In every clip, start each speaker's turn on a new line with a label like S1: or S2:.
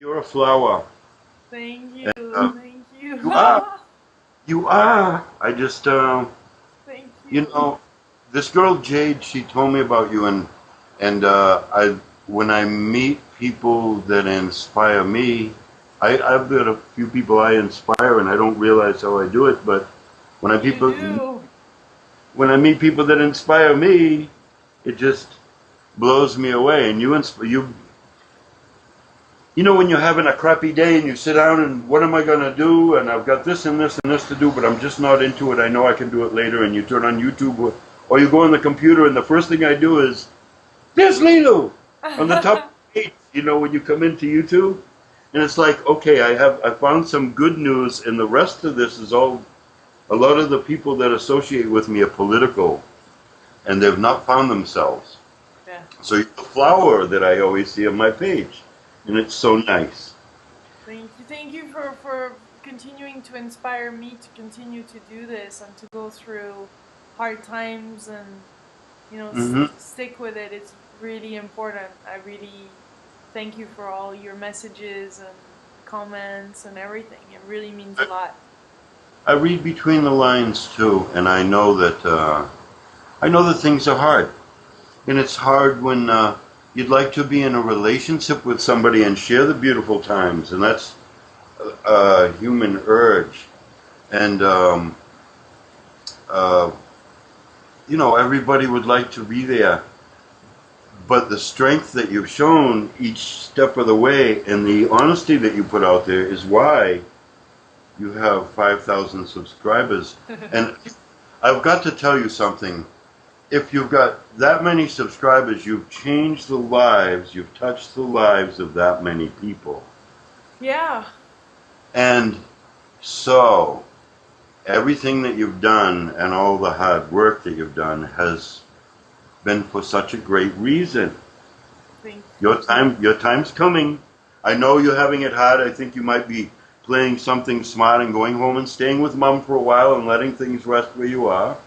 S1: You're a flower.
S2: Thank you,
S1: And,
S2: thank you.
S1: you are. You are. I just,
S2: Thank
S1: you
S2: you.
S1: know, this girl Jade, she told me about you, and I when I meet people that inspire me, I've got a few people I inspire, and I don't realize how I do it. But when I
S2: You
S1: people
S2: do.
S1: when I meet people that inspire me, it just blows me away. And you know, when you're having a crappy day and you sit down and what am I going to do? And I've got this and this and this to do, but I'm just not into it. I know I can do it later. And you turn on YouTube or you go on the computer, and the first thing I do is, there's Lilou on the top page, you know, when you come into YouTube. And it's like, okay, I found some good news, and the rest of this is all, a lot of the people that associate with me are political, and they've not found themselves.
S2: Yeah.
S1: So you're the flower that I always see on my page, and it's so nice.
S2: Thank you. Thank you for continuing to inspire me to continue to do this and to go through hard times and
S1: Hmm.
S2: stick with it. It's really important. I really thank you for all your messages and comments and everything. It really means a lot.
S1: I read between the lines too, and I know that things are hard, and it's hard when you'd like to be in a relationship with somebody and share the beautiful times, and that's a human urge. And uh, you know, everybody would like to be there, but the strength that you've shown each step of the way and the honesty that you put out there is why you have 5,000 subscribers. And I've got to tell you something. If you've got that many subscribers, you've changed the lives, you've touched the lives of that many people.
S2: Yeah.
S1: And so, everything that you've done and all the hard work that you've done has been for such a great reason.
S2: Thank
S1: Your time's coming. I know you're having it hard. I think you might be playing something smart and going home and staying with mom for a while and letting things rest where you are.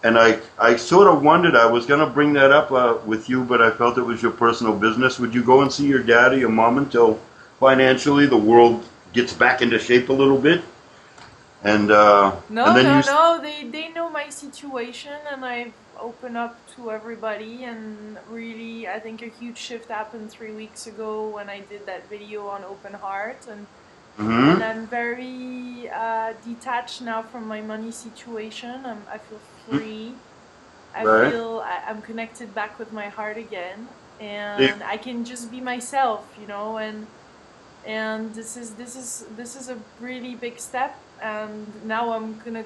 S1: And I sort of wondered, I was going to bring that up with you, but I felt it was your personal business. Would you go and see your dad or your mom until financially the world gets back into shape a little bit? And
S2: No,
S1: then
S2: no,
S1: you,
S2: no. They know my situation, and I've opened up to everybody. And really, I think a huge shift happened 3 weeks ago when I did that video on open heart, and
S1: mm-hmm,
S2: I'm very detached now from my money situation. I feel free. I
S1: right?
S2: feel I'm connected back with my heart again,
S1: See,
S2: and I can just be myself, and this is a really big step, and now I'm gonna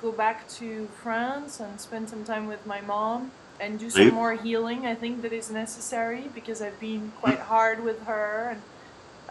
S2: go back to France and spend some time with my mom and do some
S1: see,
S2: more healing. I think that is necessary because I've been quite hard with her,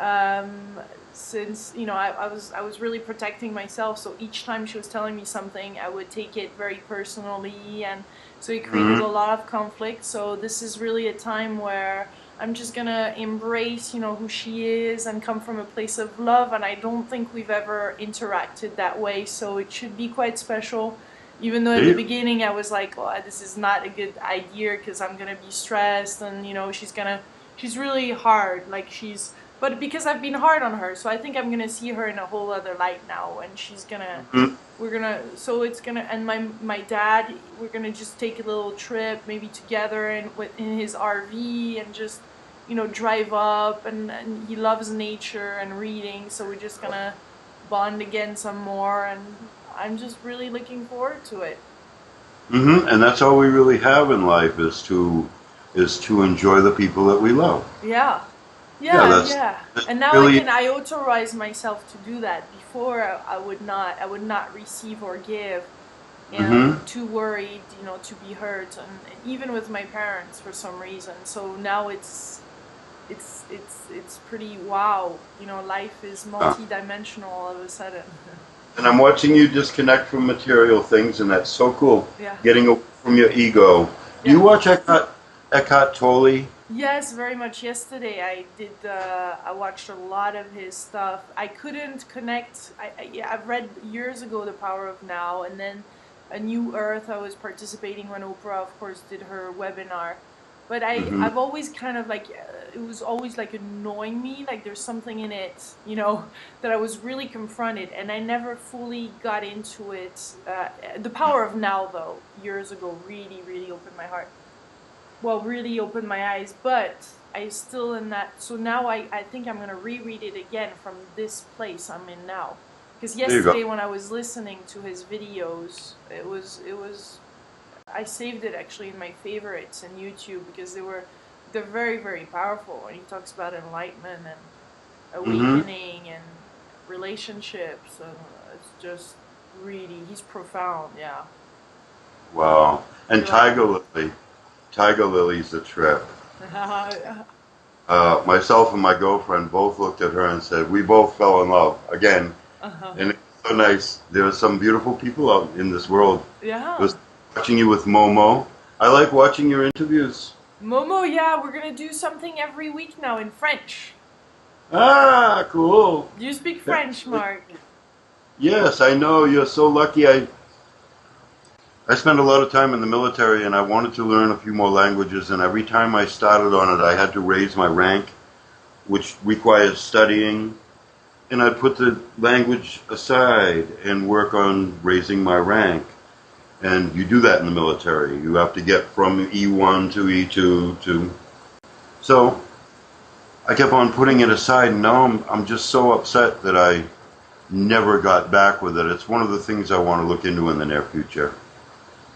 S2: and since I was really protecting myself, so each time she was telling me something I would take it very personally, and so it created a
S1: mm-hmm,
S2: lot of conflict. So this is really a time where I'm just gonna embrace who she is and come from a place of love, and I don't think we've ever interacted that way, so it should be quite special. Even though in the
S1: see,
S2: beginning I was like, oh, this is not a good idea because I'm gonna be stressed, and she's really hard, like she's but because I've been hard on her, so I think I'm gonna see her in a whole other light now, and
S1: mm-hmm,
S2: we're gonna, so it's gonna, and my dad, we're gonna just take a little trip, maybe together in his RV, and just drive up, and he loves nature and reading, so we're just gonna bond again some more, and I'm just really looking forward to it.
S1: mm-hmm. And that's all we really have in life is to enjoy the people that we love.
S2: Yeah.
S1: Yeah,
S2: Yeah, yeah.
S1: that's
S2: And now
S1: really.
S2: I authorize myself to do that. Before I would not receive or give,
S1: Mm-hmm.
S2: and too worried, to be hurt, and even with my parents for some reason. So now it's pretty wow. Life is
S1: Yeah.
S2: multi-dimensional all of a sudden.
S1: And I'm watching you disconnect from material things, and that's so cool.
S2: Yeah.
S1: Getting away from your ego. Do you
S2: Yeah.
S1: watch Eckhart Tolle?
S2: Yes, very much. Yesterday, I did. I watched a lot of his stuff. I couldn't connect. Yeah, I've read years ago The Power of Now, and then A New Earth. I was participating when Oprah, of course, did her webinar, But
S1: Hmm.
S2: I've always kind of like it was always like annoying me. Like there's something in it, that I was really confronted, and I never fully got into it. The Power of Now, though, years ago, really, really opened my heart. Well, really opened my eyes, but I still in that. So now I think I'm gonna reread it again from this place I'm in now. Because
S1: There you go.
S2: yesterday when I was listening to his videos, it was I saved it actually in my favorites in YouTube because they're very, very powerful, and he talks about enlightenment and
S1: Hmm.
S2: awakening and relationships, and it's just really, he's profound. Yeah,
S1: Wow. And
S2: you like him.
S1: Tiger Lily's a trip.
S2: Yeah.
S1: Myself and my girlfriend both looked at her and said, we both fell in love again. And it's so nice. There are some beautiful people out in this world. It was
S2: Yeah.
S1: watching you with Momo. I like watching your interviews.
S2: Momo, yeah, we're gonna do something every week now in French.
S1: Ah, cool.
S2: Do you speak
S1: Yeah.
S2: French, Mark?
S1: Yes, I know. You're so lucky. I spent a lot of time in the military and I wanted to learn a few more languages. And every time I started on it, I had to raise my rank, which requires studying. And I put the language aside and work on raising my rank. And you do that in the military. You have to get from E1 to E2 to. So I kept on putting it aside, and now I'm just so upset that I never got back with it. It's one of the things I want to look into in the near future.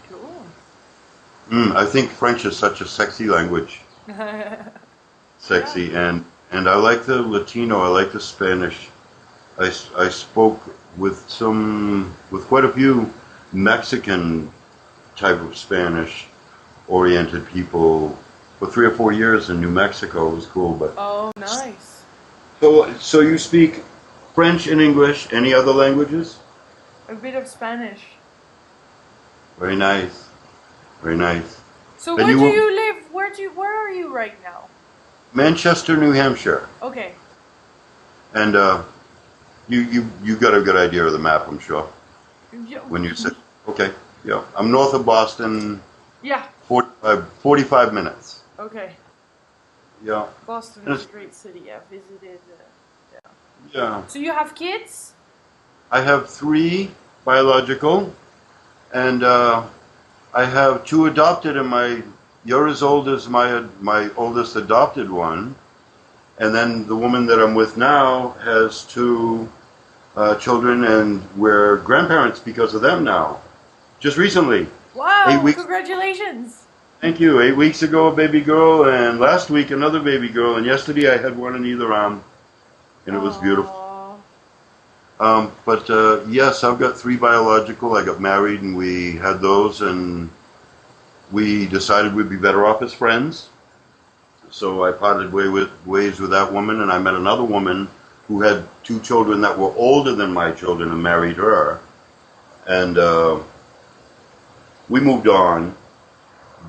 S2: Cool.
S1: I think French is such a sexy language.
S2: Yeah.
S1: Sexy, and I like the Latino. I like the Spanish. I spoke with quite a few Mexican type of Spanish oriented people for 3 or 4 years in New Mexico. It was cool, but
S2: Oh, nice.
S1: so you speak French and English. Any other languages?
S2: A bit of Spanish.
S1: Very nice, very nice.
S2: So
S1: And
S2: where
S1: you
S2: do
S1: were
S2: you live? Where are you right now?
S1: Manchester, New Hampshire,
S2: Okay.
S1: and you got a good idea of the map, I'm sure.
S2: Yeah.
S1: When you said, okay, yeah, I'm north of Boston,
S2: Yeah.
S1: 45 minutes.
S2: Okay.
S1: Yeah,
S2: Boston
S1: and
S2: is a great city. I visited. Yeah.
S1: yeah.
S2: So you have kids?
S1: I have three biological, and I have two adopted, and you're as old as my oldest adopted one, and then the woman that I'm with now has two children, and we're grandparents because of them now. Just recently, eight
S2: Wow!
S1: weeks.
S2: Congratulations.
S1: Thank you. 8 weeks ago, a baby girl, and last week another baby girl, and yesterday I had one in either arm, and it was beautiful.
S2: Oh.
S1: But yes, I've got three biological. I got married, and we had those, and we decided we'd be better off as friends. So I parted ways with that woman, and I met another woman who had two children that were older than my children, and married her, and we moved on.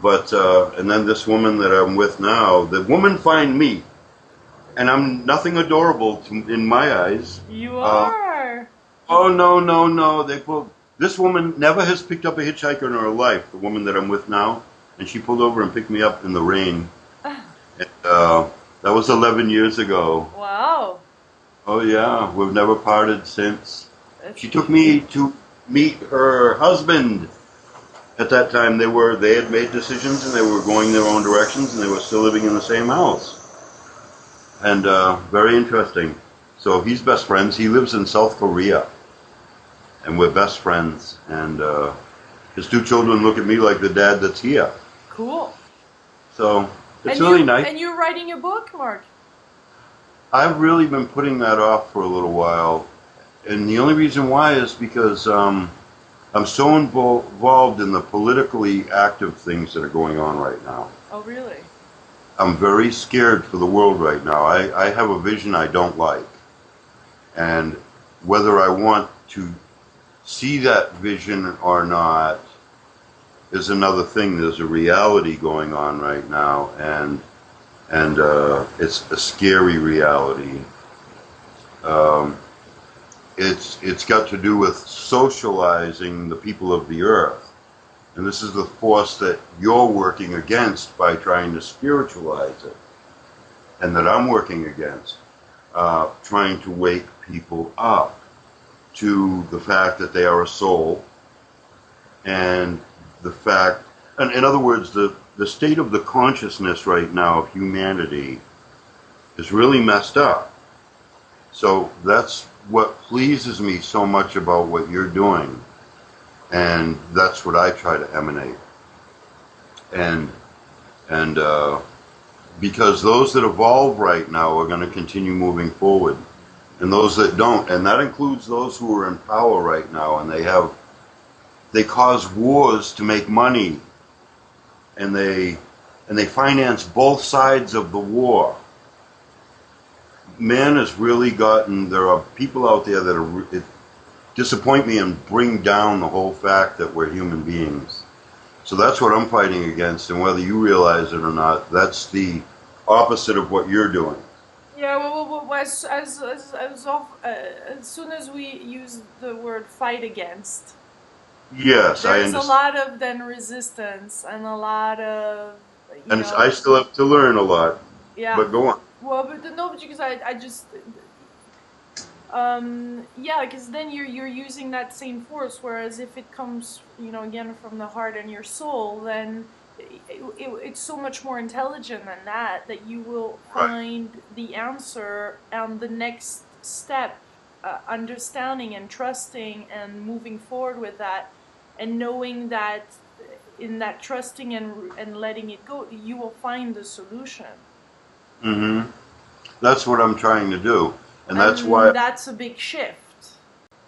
S1: But and then this woman that I'm with now, the woman find me, and I'm nothing adorable in my eyes.
S2: You
S1: Uh,
S2: are.
S1: oh no, no, no! This woman never has picked up a hitchhiker in her life. The woman that I'm with now, and she pulled over and picked me up in the rain. And, that was 11 years ago.
S2: Wow.
S1: Oh yeah, we've never parted since.
S2: That's
S1: She took me to meet her husband. At that time, they had made decisions and they were going their own directions, and they were still living in the same house. And very interesting. So he's best friends. He lives in South Korea, and we're best friends. And his two children look at me like the dad that's here.
S2: cool.
S1: So it's
S2: And
S1: really nice.
S2: you're writing a book, Mark.
S1: I've really been putting that off for a little while, and the only reason why is because I'm so involved in the politically active things that are going on right now.
S2: Oh, really?
S1: I'm very scared for the world right now. I have a vision I don't like, and whether I want to see that vision or not is another thing. There's a reality going on right now, and it's a scary reality. Um, it's got to do with socializing the people of the earth, And this is the force that you're working against by trying to spiritualize it, and that I'm working against, trying to wake people up to the fact that they are a soul, and the fact, and in other words, the state of the consciousness right now of humanity is really messed up. So that's what pleases me so much about what you're doing, and that's what I try to emanate. And because those that evolve right now are going to continue moving forward, and those that don't, and that includes those who are in power right now, and they cause wars to make money, and they finance both sides of the war. Man has really gotten, there are people out there that disappoint me and bring down the whole fact that we're human beings. So that's what I'm fighting against, and whether you realize it or not, that's the opposite of what you're doing.
S2: Yeah, well, as soon as we use the word fight against,
S1: Yes, I
S2: there's a
S1: understand.
S2: lot of then resistance and a lot of,
S1: And I still have to learn a lot,
S2: yeah.
S1: but go on.
S2: Well, but no, because I just, yeah, because then you're using that same force, whereas if it comes, again from the heart and your soul, then it's so much more intelligent than that you will find the answer and the next step, understanding and trusting and moving forward with that, and knowing that in that trusting and letting it go, you will find the solution.
S1: Mm-hmm. That's what I'm trying to do, and that's why.
S2: That's a big shift.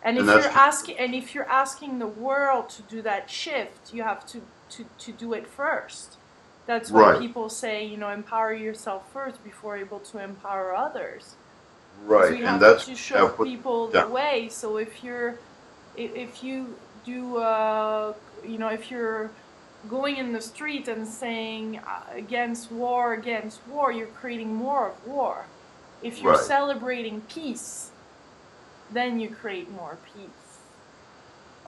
S2: And if you're asking the world to do that shift, you have to do it first. That's why people say, empower yourself first before able to empower others.
S1: Right,
S2: So you
S1: and
S2: have
S1: that's
S2: to show people the way. So if you do, if you're going in the street and saying against war, you're creating more of war. If you're celebrating peace, then you create more peace.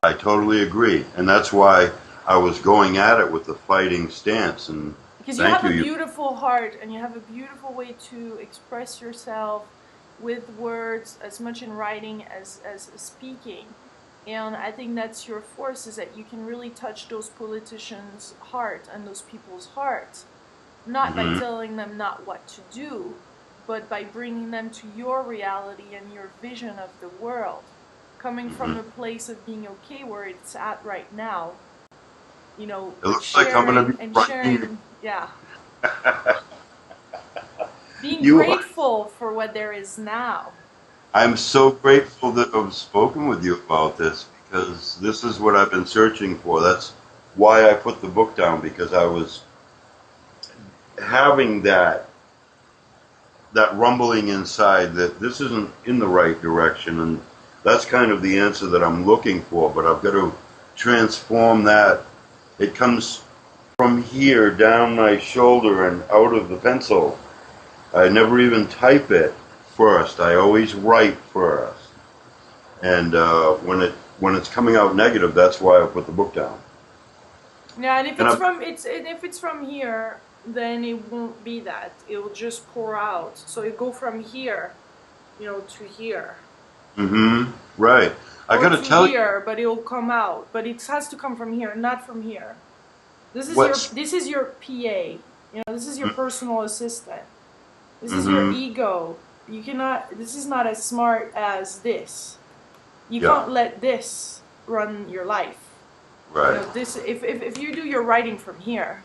S1: I totally agree, and that's why I was going at it with the fighting stance. And
S2: because you have a beautiful heart, and you have a beautiful way to express yourself with words, as much in writing as speaking. And I think that's your force, is that you can really touch those politicians' heart and those people's hearts, not by telling them not what to do, but by bringing them to your reality and your vision of the world, coming from a place of being okay where it's at right now,
S1: it looks like I'm going to be
S2: sharing, yeah. Being grateful for what there is now.
S1: I'm so grateful that I've spoken with you about this, because this is what I've been searching for. That's why I put the book down, because I was having that rumbling inside that this isn't in the right direction, and that's kind of the answer that I'm looking for. But I've got to transform that. It comes from here down my shoulder and out of the pencil. I never even type it first. I always write first, and when it's coming out negative, that's why I put the book down.
S2: Yeah, and if it's from here, then it won't be that. It will just pour out. So it go from here, to here.
S1: Right. I gotta tell you.
S2: Here, but it'll come out. But it has to come from here, not from here. This is your PA. This is your personal assistant. This is your ego. You cannot. This is not as smart as this. You can't let this run your life.
S1: Right.
S2: This if you do your writing from here,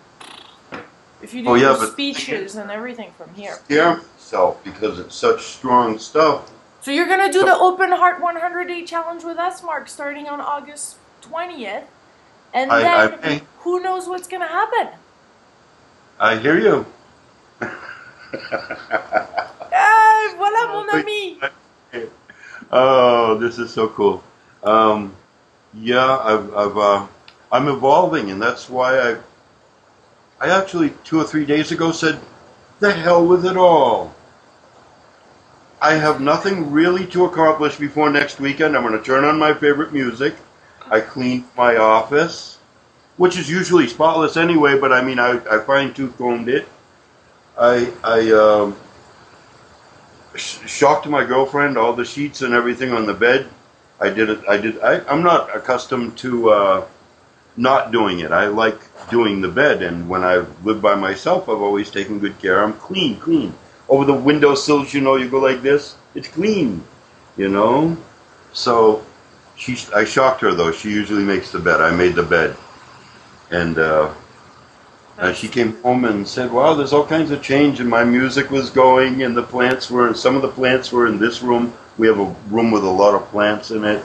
S2: if you do your speeches and everything from here.
S1: Scare myself because it's such strong stuff.
S2: So you're gonna do the Open Heart 100-Day Challenge with us, Mark, starting on August 20th, and then who knows what's gonna happen?
S1: I hear you.
S2: Hey, voilà mon ami.
S1: Oh, this is so cool. Yeah, I'm evolving, and that's why I actually 2 or 3 days ago said, the hell with it all. I have nothing really to accomplish before next weekend. I'm going to turn on my favorite music. I cleaned my office. which is usually spotless anyway. But I mean, I fine tooth combed it. I shocked my girlfriend all the sheets and everything on the bed. I did it. I'm not accustomed to not doing it. I like doing the bed, and when I've lived by myself, I've always taken good care. I'm clean. Over the windowsills, you know, you go like this. It's clean, you know. So I shocked her though. She usually makes the bed. I made the bed, and she came home and said, "Wow, there's all kinds of change." And my music was going, and some of the plants were in this room. We have a room with a lot of plants in it,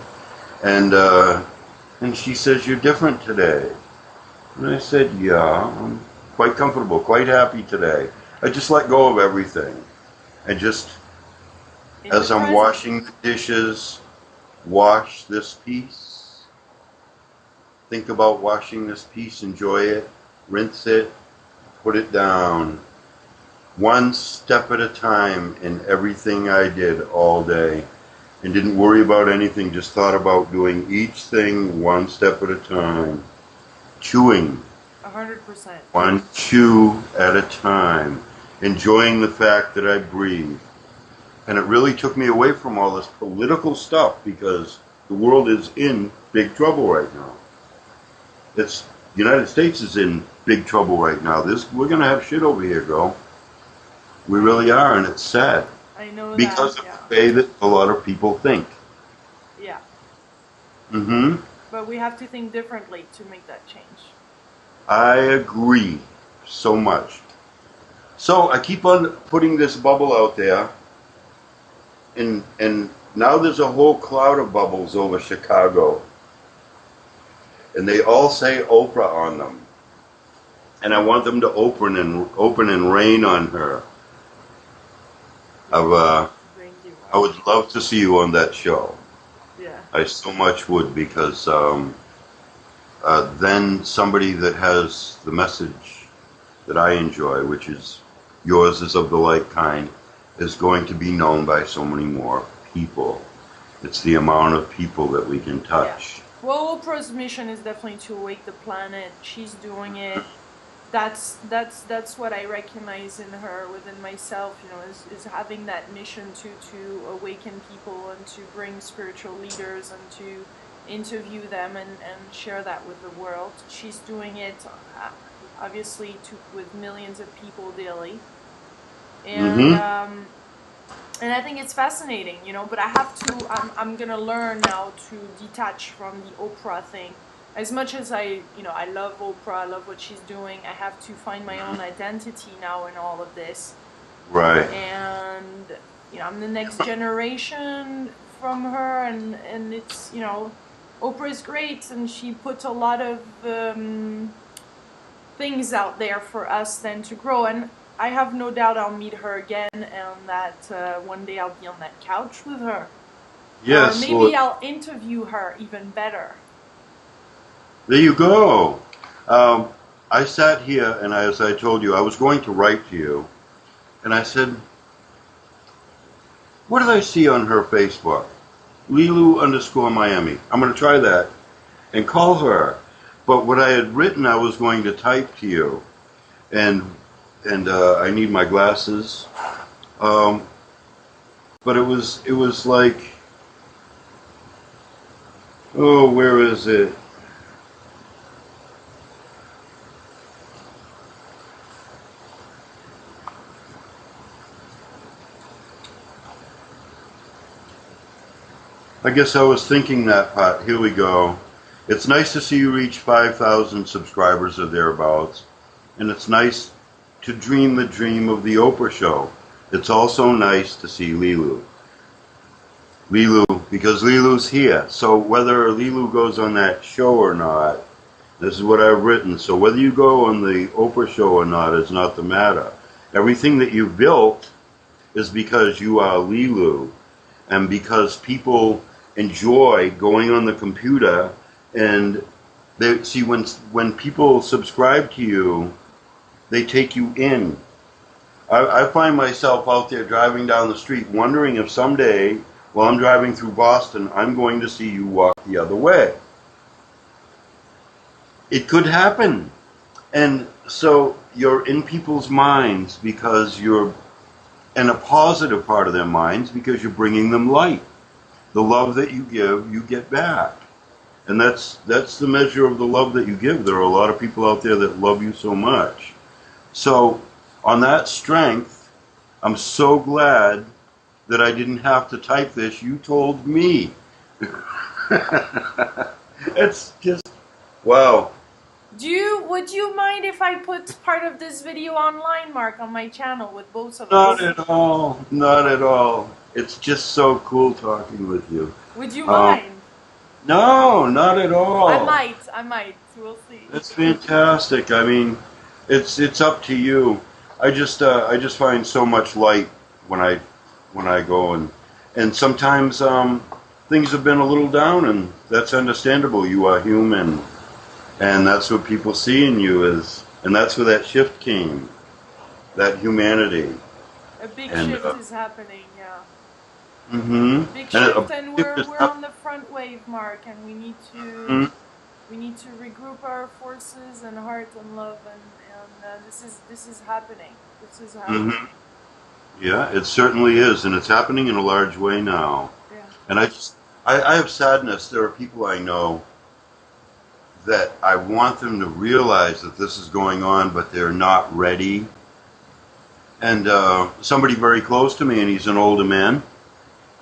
S1: and she says, "You're different today." And I said, "Yeah, I'm quite comfortable, quite happy today. I just let go of everything. I just, as I'm washing the dishes, wash this piece. Think about washing this piece, enjoy it, rinse it, put it down. One step at a time in everything I did all day. And didn't worry about anything, just thought about doing each thing one step at a time. Chewing.
S2: 100%.
S1: One chew at a time. Enjoying the fact that I breathe. And it really took me away from all this political stuff because the world is in big trouble right now. The United States is in big trouble right now. We're going to have shit over here, girl. We really are, and it's sad.
S2: I know
S1: because
S2: that,
S1: of the way that a lot of people think.
S2: Yeah.
S1: Mm-hmm.
S2: But we have to think differently to make that change.
S1: I agree so much. So I keep on putting this bubble out there, and now there's a whole cloud of bubbles over Chicago, and they all say Oprah on them, and I want them to open and rain on her.
S2: Thank you.
S1: I would love to see you on that show.
S2: Yeah.
S1: I so much would, because then somebody that has the message that I enjoy, which is yours is of the like kind, is going to be known by so many more people. It's the amount of people that we can touch.
S2: Yeah. Well, Oprah's mission is definitely to awake the planet. She's doing it. That's what I recognize in her within myself, you know, is having that mission to awaken people and to bring spiritual leaders and to interview them and share that with the world. She's doing it obviously with millions of people daily, and and I think it's fascinating, you know. But I have to. I'm gonna learn now to detach from the Oprah thing. As much as I love Oprah, I love what she's doing, I have to find my own identity now in all of this.
S1: Right.
S2: And, you know, I'm the next generation from her, and it's, you know, Oprah is great, and she puts a lot of things out there for us then to grow. And I have no doubt I'll meet her again, and that one day I'll be on that couch with her.
S1: Yes.
S2: Or maybe I'll interview her even better.
S1: There you go. I sat here, and as I told you, I was going to write to you, and I said, what did I see on her Facebook? Lilou_Miami. I'm going to try that and call her. But what I had written, I was going to type to you, and I need my glasses. But it was like, oh, where is it? I guess I was thinking that part. Here we go. It's nice to see you reach 5,000 subscribers or thereabouts. And it's nice to dream the dream of the Oprah show. It's also nice to see Lilou. Because Lilou's here. So whether Lilou goes on that show or not, this is what I've written. So whether you go on the Oprah show or not is not the matter. Everything that you built is because you are Lilou. And because people enjoy going on the computer, and they see when people subscribe to you, they take you in. I find myself out there driving down the street wondering if someday, while I'm driving through Boston, I'm going to see you walk the other way. it could happen. And so you're in people's minds because you're in a positive part of their minds because you're bringing them light. The love that you give, you get back. And that's the measure of the love that you give. There are a lot of people out there that love you so much. So on that strength, I'm so glad that I didn't have to type this. You told me. It's just, wow.
S2: Would you mind if I put part of this video online, Mark, on my channel with both of us?
S1: Not at all. Not at all. It's just so cool talking with you.
S2: Would you mind?
S1: No, not at all.
S2: I might. We'll see.
S1: It's fantastic. I mean, it's up to you. I just find so much light when I go, and sometimes things have been a little down, and that's understandable. You are human, and that's what people see in you is, and that's where that shift came, that humanity.
S2: A big shift is happening, yeah.
S1: Mm-hmm.
S2: Big shift, and we're on the front wave, Mark, and we need to regroup our forces and heart and love, and this is happening. This is happening.
S1: Mm-hmm. Yeah, it certainly is, and it's happening in a large way now.
S2: Yeah.
S1: And I have sadness. There are people I know that I want them to realize that this is going on, but they're not ready. And somebody very close to me, and he's an older man,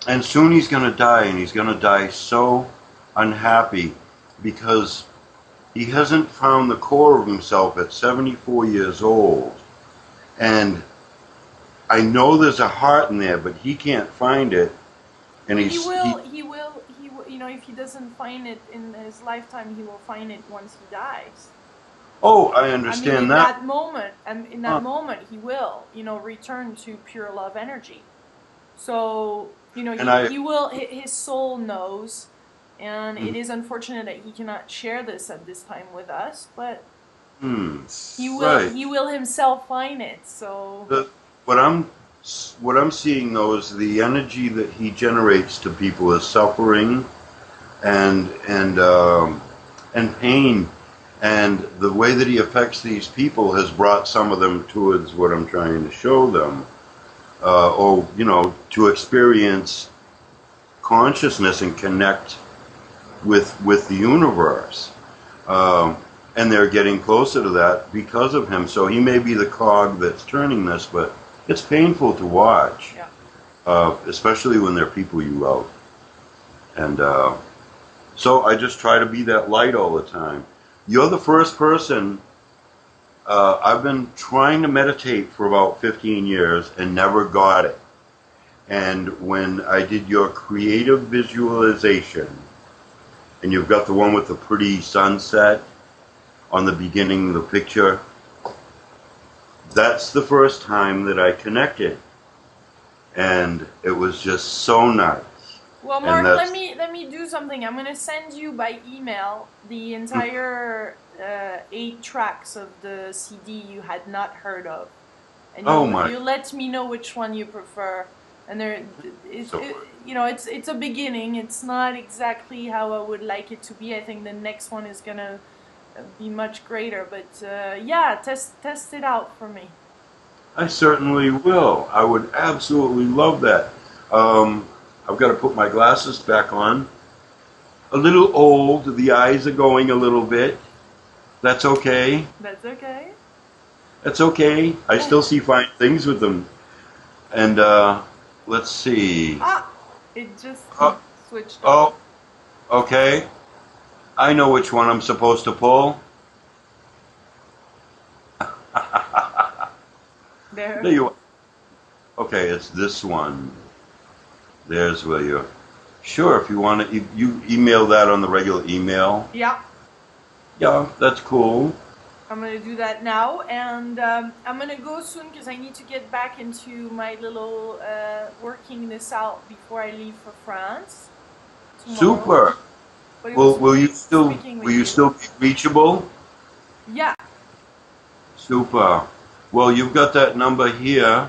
S1: and soon he's going to die, and he's going to die so unhappy because he hasn't found the core of himself at 74 years old. And I know there's a heart in there, but he can't find it. And he will,
S2: you know, if he doesn't find it in his lifetime, he will find it once he dies.
S1: Oh, I understand.
S2: I mean,
S1: that.
S2: In that moment, he will, you know, return to pure love energy. So, you know, he will, his soul knows, and it is unfortunate that he cannot share this at this time with us, but he will himself find it. So
S1: what I'm seeing though is the energy that he generates to people is suffering and pain, and the way that he affects these people has brought some of them towards what I'm trying to show them, or you know, to experience consciousness and connect with the universe, and they're getting closer to that because of him. So he may be the cog that's turning this, but it's painful to watch, especially when they're people you love. And so I just try to be that light all the time. You're the first person. I've been trying to meditate for about 15 years and never got it. And when I did your creative visualization, and you've got the one with the pretty sunset on the beginning of the picture, that's the first time that I connected, and it was just so nice.
S2: Well, Mark, let me do something. I'm gonna send you by email the entire 8 tracks of the CD you had not heard of, and you let me know which one you prefer. And you know, it's a beginning. It's not exactly how I would like it to be. I think the next one is gonna be much greater, but yeah, test it out for me.
S1: I certainly will. I would absolutely love that. I've got to put my glasses back on. A little old, the eyes are going a little bit. That's okay.
S2: That's okay.
S1: That's okay. I still see fine things with them. And let's see.
S2: It just switched
S1: off. Oh, okay. I know which one I'm supposed to pull. There you are. Okay, it's this one. There's where you're. Sure, if you want to, you email that on the regular email.
S2: Yeah.
S1: Yeah, that's cool.
S2: I'm going to do that now, and I'm going to go soon because I need to get back into my little working this out before I leave for France tomorrow.
S1: Super. Will you still be reachable?
S2: Yeah.
S1: Super. Well, you've got that number here.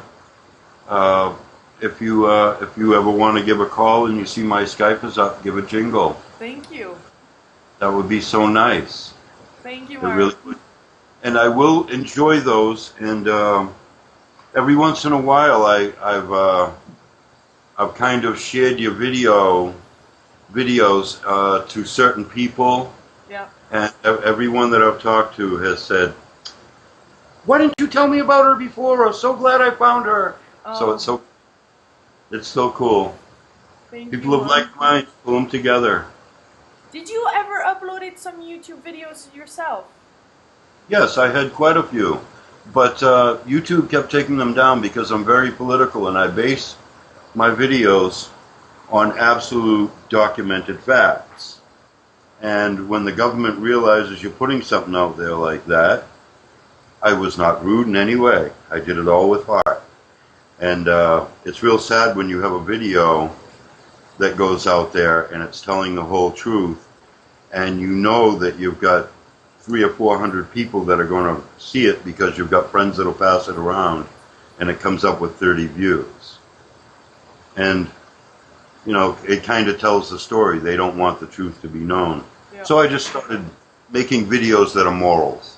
S1: If you ever want to give a call and you see my Skype is up, give a jingle.
S2: Thank you.
S1: That would be so nice.
S2: Thank you,
S1: They're
S2: Mark.
S1: really good. And I will enjoy those. And every once in a while, I've kind of shared your videos to certain people.
S2: Yeah.
S1: And everyone that I've talked to has said, "Why didn't you tell me about her before? I'm so glad I found her." So
S2: Oh,
S1: it's so cool.
S2: thank
S1: People
S2: you,
S1: of
S2: Mark.
S1: like minds pull them together.
S2: Did you ever uploaded some YouTube videos yourself?
S1: Yes, I had quite a few, but YouTube kept taking them down because I'm very political and I base my videos on absolute documented facts. And when the government realizes you're putting something out there like that, I was not rude in any way. I did it all with heart. And it's real sad when you have a video that goes out there and it's telling the whole truth, and you know that you've got 300 or 400 people that are going to see it because you've got friends that'll pass it around, and it comes up with 30 views. And you know, it kind of tells the story. They don't want the truth to be known.
S2: Yeah.
S1: So I just started making videos that are morals,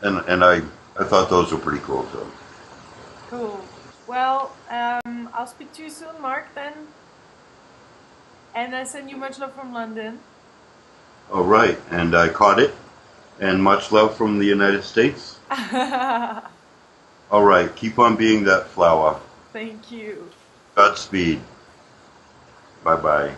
S1: and I thought those were pretty cool too.
S2: Cool. Well, I'll speak to you soon, Mark, then. And I send you much love from London.
S1: All right, and I caught it, and much love from the United States. All right, keep on being that flower.
S2: Thank you.
S1: Godspeed. Bye-bye.